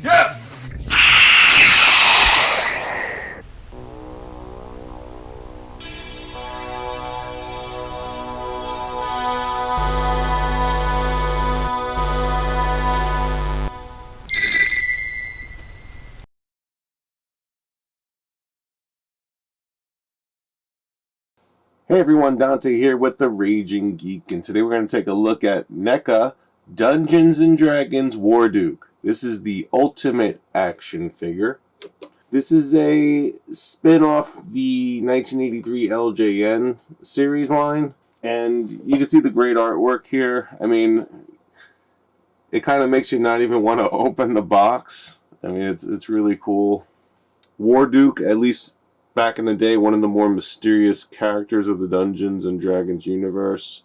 Yes! Hey everyone, Dante here with the Raging Geek, and today we're going to take a look at NECA Dungeons and Dragons Warduke. This is the ultimate action figure. This is a spin-off the 1983 LJN series line, and you can see the great artwork here. I mean, it kind of makes you not even want to open the box. I mean, it's really cool. Warduke, at least back in the day, one of the more mysterious characters of the Dungeons and Dragons universe.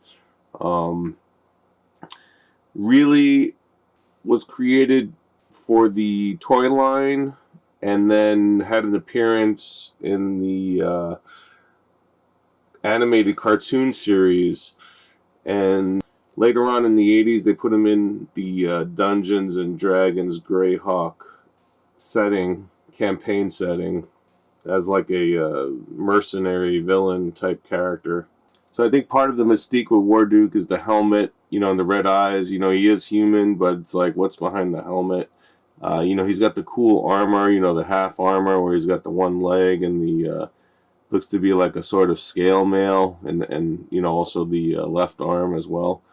Really was created for the toy line and then had an appearance in the animated cartoon series. And later on in the 80s, they put him in the Dungeons and Dragons Greyhawk campaign setting, as like a mercenary villain type character. So I think part of the mystique with Warduke is the helmet, and the red eyes. He is human, but it's like, what's behind the helmet? He's got the cool armor, the half armor where he's got the one leg and the looks to be like a sort of scale mail, and also the left arm as well.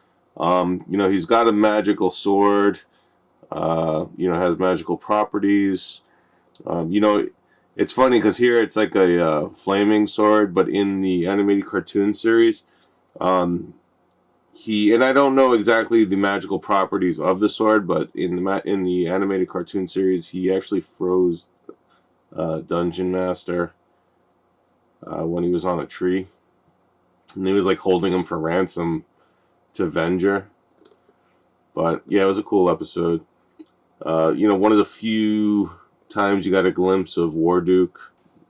He's got a magical sword. Has magical properties. It's funny because here it's like a flaming sword, but in the animated cartoon series, and I don't know exactly the magical properties of the sword, but in the animated cartoon series, he actually froze Dungeon Master when he was on a tree, and he was like holding him for ransom to Venger. But yeah, it was a cool episode. One of the few times you got a glimpse of Warduke.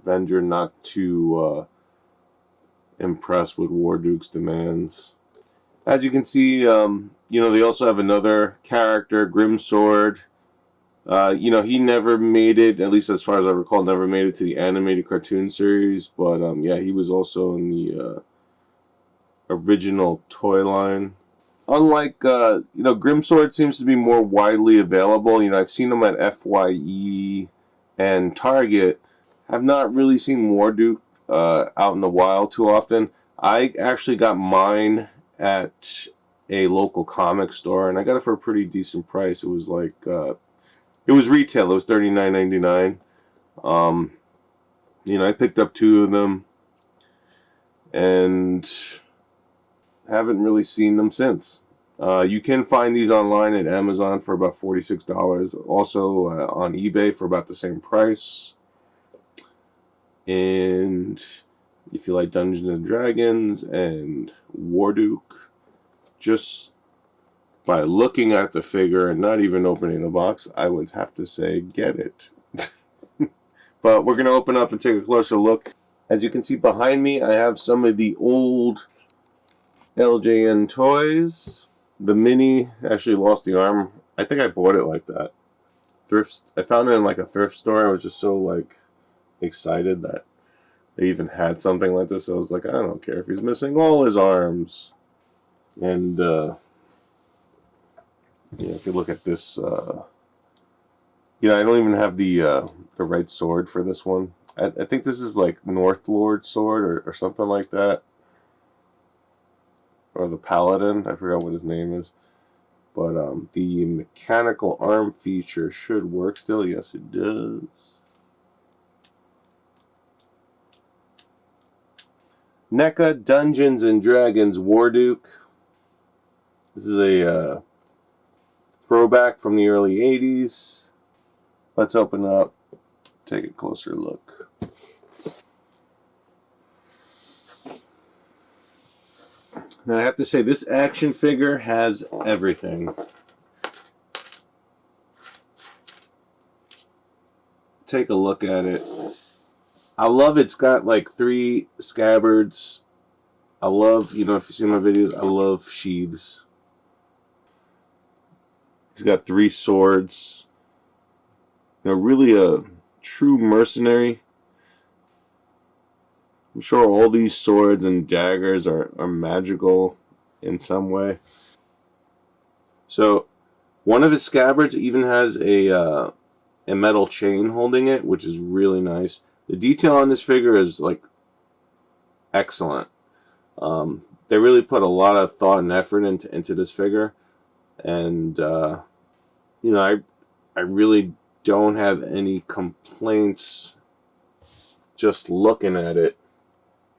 Venger not too impressed with Warduke's demands. As you can see, they also have another character, Grimsword. He never made it, at least as far as I recall, never made it to the animated cartoon series. But he was also in the original toy line. Unlike, Grimsword seems to be more widely available. I've seen them at FYE and Target. Have not really seen Warduke out in the wild too often. I actually got mine at a local comic store, and I got it for a pretty decent price. It was like, it was retail. It was $39.99. I picked up two of them, and haven't really seen them since. You can find these online at Amazon for about $46. Also on eBay for about the same price. And if you like Dungeons and Dragons and Warduke, just by looking at the figure and not even opening the box, I would have to say get it. But we're going to open up and take a closer look. As you can see behind me, I have some of the old LJN toys. The mini actually lost the arm. I think I bought it like that. I found it in like a thrift store. I was just so excited that they even had something like this. I was like, I don't care if he's missing all his arms. And if you look at this, I don't even have the right sword for this one. I think this is like North Lord sword or something like that. Or the Paladin, I forgot what his name is. But the mechanical arm feature should work still. Yes, it does. NECA Dungeons and Dragons Warduke. This is a throwback from the early 80s. Let's open up, take a closer look. Now I have to say, this action figure has everything. Take a look at it. I love it's got like 3 scabbards. I love, if you see my videos, I love sheaths. He's got 3 swords. really a true mercenary. I'm sure all these swords and daggers are magical in some way. So one of his scabbards even has a metal chain holding it, which is really nice. The detail on this figure is like excellent. They really put a lot of thought and effort into this figure, and I really don't have any complaints just looking at it.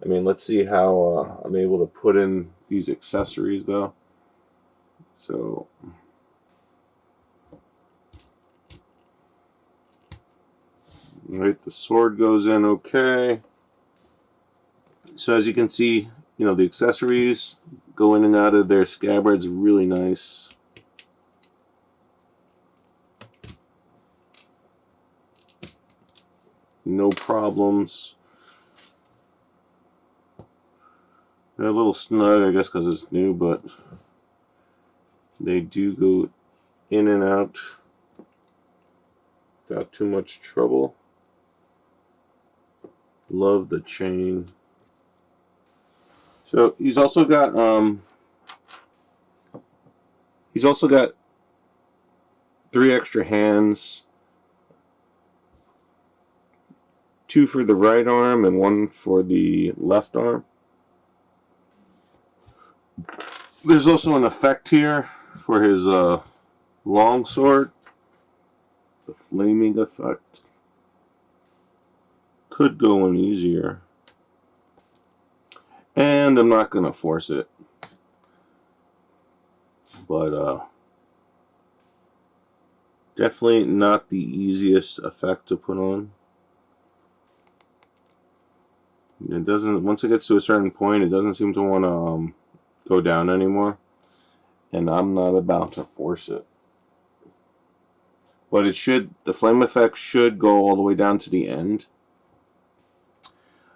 I mean, let's see how I'm able to put in these accessories though. So right, the sword goes in okay. So as you can see, the accessories go in and out of their scabbards really nice. No problems. They're a little snug, I guess, because it's new, but they do go in and out without too much trouble. Love the chain. So he's also got 3 extra hands. 2 for the right arm and 1 for the left arm. There's also an effect here for his long sword. The flaming effect. Could go in easier. And I'm not going to force it. But definitely not the easiest effect to put on. It doesn't, once it gets to a certain point, it doesn't seem to want to go down anymore. And I'm not about to force it. But it should, the flame effect should go all the way down to the end.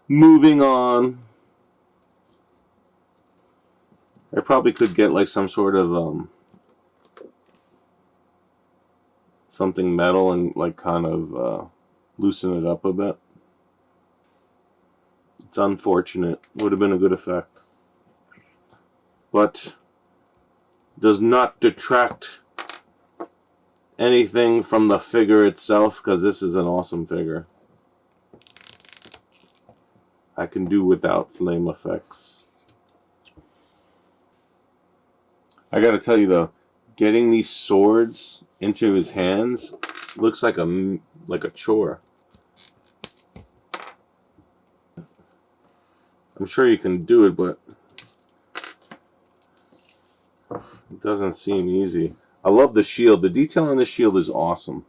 Moving on. I probably could get like some sort of something metal and like kind of loosen it up a bit. It's unfortunate. Would have been a good effect. But does not detract anything from the figure itself, because this is an awesome figure. I can do without flame effects. I gotta tell you though, getting these swords into his hands looks like a chore. I'm sure you can do it, but it doesn't seem easy. I love the shield. The detail on the shield is awesome.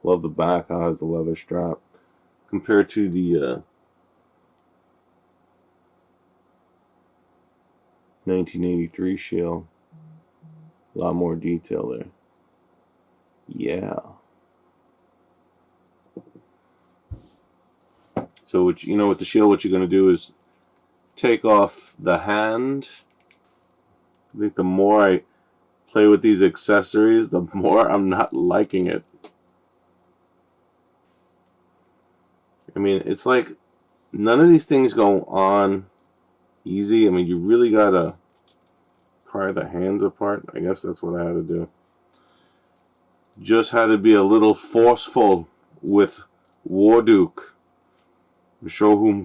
Love the back, how it has the leather strap. Compared to the 1983 shield. A lot more detail there. Yeah. So with the shield, what you're going to do is take off the hand. I think the more I play with these accessories, the more I'm not liking it. I mean, it's like none of these things go on easy. I mean, you really gotta pry the hands apart. I guess that's what I had to do. Just had to be a little forceful with Warduke. Show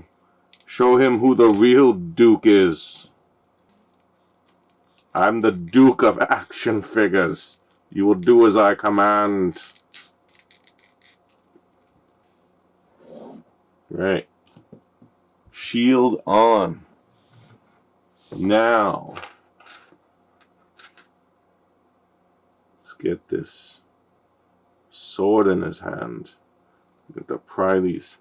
him who the real Duke is. I'm the Duke of action figures. You will do as I command. Right. Shield on. Now, let's get this sword in his hand. Get to pry these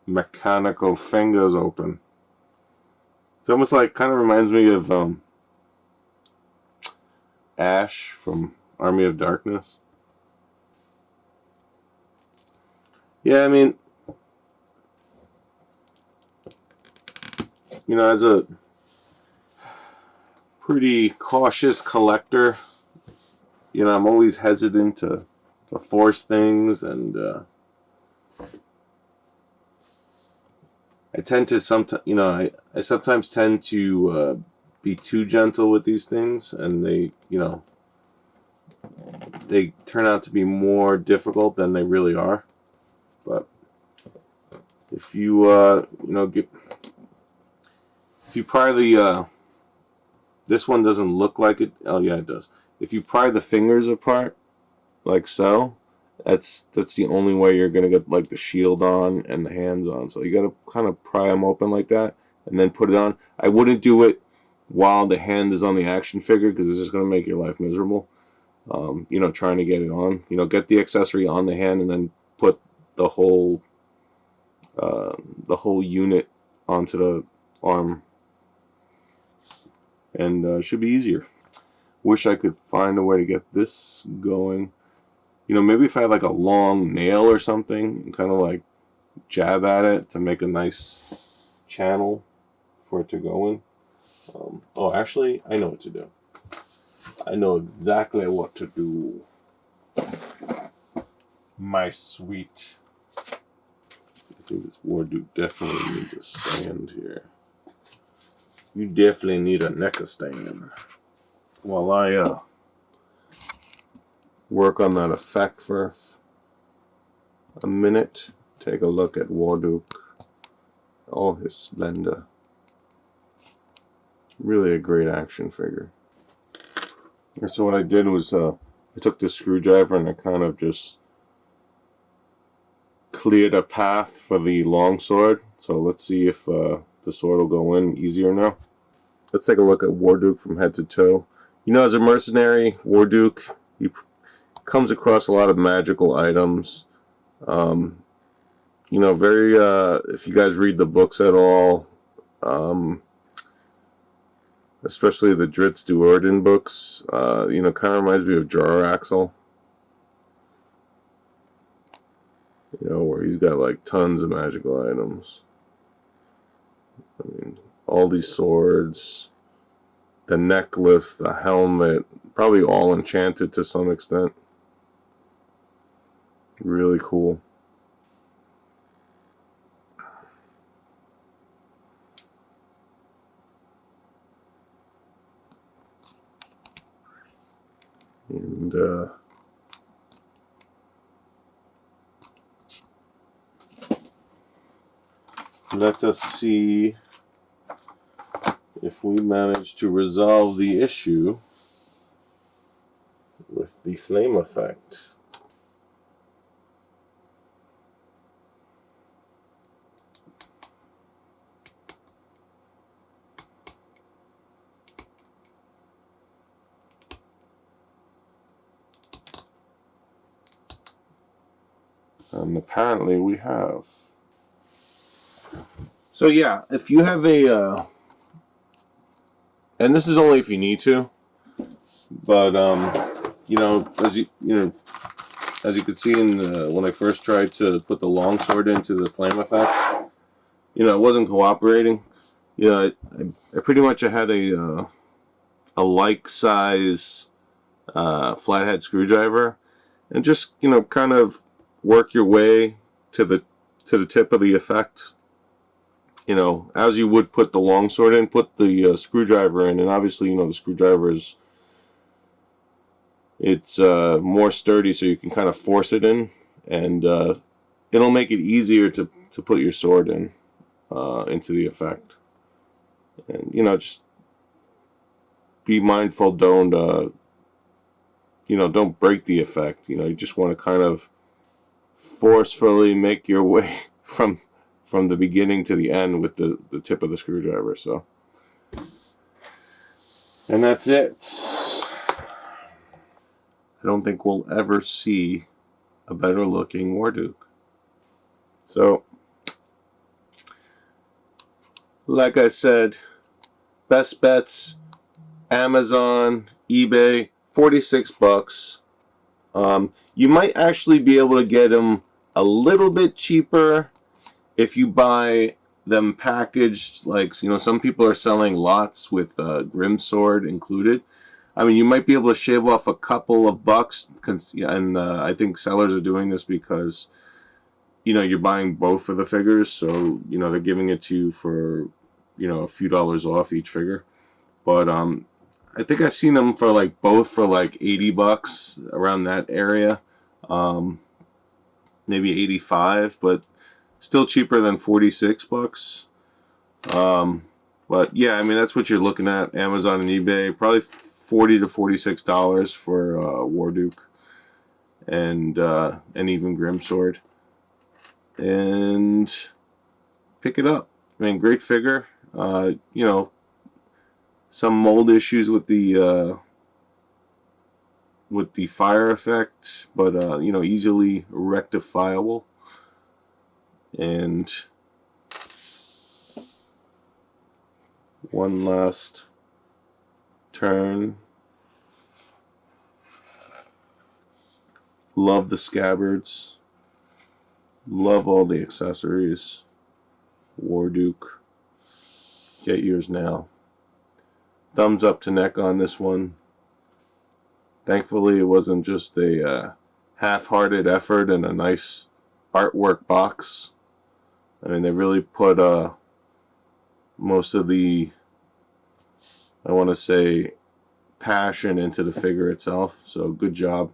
mechanical fingers open. It's almost like, kind of reminds me of Ash from Army of Darkness. Yeah, I mean, as a pretty cautious collector, you know, I'm always hesitant to force things, and I tend to I sometimes tend to be too gentle with these things, and they turn out to be more difficult than they really are. But if you if you pry the this one doesn't look like it. Oh yeah, it does. If you pry the fingers apart like so, that's the only way you're gonna get like the shield on and the hands on. So you gotta kind of pry them open like that and then put it on. I wouldn't do it while the hand is on the action figure, because it's just gonna make your life miserable. Trying to get it on. Get the accessory on the hand and then put the whole unit onto the arm, and it should be easier. Wish I could find a way to get this going. Maybe if I had like a long nail or something, and kind of like jab at it to make a nice channel for it to go in. Actually, I know what to do. I know exactly what to do. My sweet. I think this Warduke definitely needs a stand here. You definitely need a NECA stand. While I work on that effect for a minute, take a look at Warduke. All his splendor. Really a great action figure. And so what I did was I took this screwdriver and I kind of just cleared a path for the long sword. So let's see if the sword will go in easier now. Let's take a look at Warduke from head to toe. As a mercenary, Warduke, he comes across a lot of magical items. Very, if you guys read the books at all, especially the Dritz Duerden books, kind of reminds me of Drawer Axle. Where he's got like tons of magical items. I mean, all these swords, the necklace, the helmet, probably all enchanted to some extent. Really cool. And let us see if we manage to resolve the issue with the flame effect. And apparently we have. So yeah, if you have a, and this is only if you need to, but as you could see when I first tried to put the longsword into the flame effect, it wasn't cooperating. I pretty much had a like size flathead screwdriver, and just kind of work your way to the tip of the effect. As you would put the longsword in, put the screwdriver in, and obviously the screwdriver it's more sturdy, so you can kind of force it in, and it'll make it easier to put your sword in into the effect. And just be mindful, don't break the effect. You just want to kind of forcefully make your way from the beginning to the end with the tip of the screwdriver. So, and that's it. I don't think we'll ever see a better looking Warduke. So, like I said, best bets, Amazon, eBay, $46. You might actually be able to get them a little bit cheaper if you buy them packaged. Like, some people are selling lots with Grim Sword included. I mean, you might be able to shave off a couple of bucks, and I think sellers are doing this because, you're buying both of the figures, so, they're giving it to you for, a few dollars off each figure. But I think I've seen them for like both for like $80 around that area, maybe 85, but still cheaper than $46. But yeah, I mean that's what you're looking at. Amazon and eBay, probably $40 to $46 for Warduke and even Grimsword, and pick it up. I mean, great figure. Some mold issues with the fire effect, but easily rectifiable. And one last turn. Love the scabbards. Love all the accessories. Warduke. Get yours now. Thumbs up to NECA on this one. Thankfully, it wasn't just a half-hearted effort and a nice artwork box. I mean, they really put most of the, I want to say, passion into the figure itself. So, good job.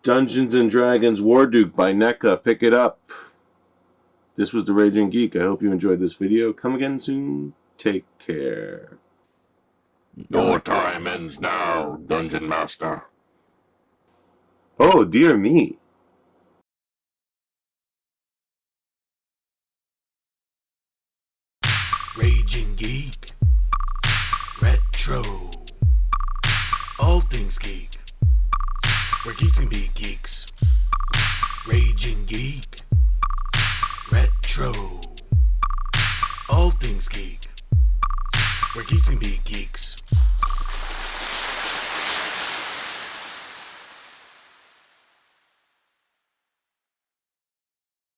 Dungeons and Dragons Warduke by NECA. Pick it up. This was The Raging Geek. I hope you enjoyed this video. Come again soon. Take care. Your time ends now, Dungeon Master. Oh, dear me. Raging Geek. Retro. All things geek. Where geeks can be geeks. Raging Geek. Retro. All things geek. Where geeks can be geeks.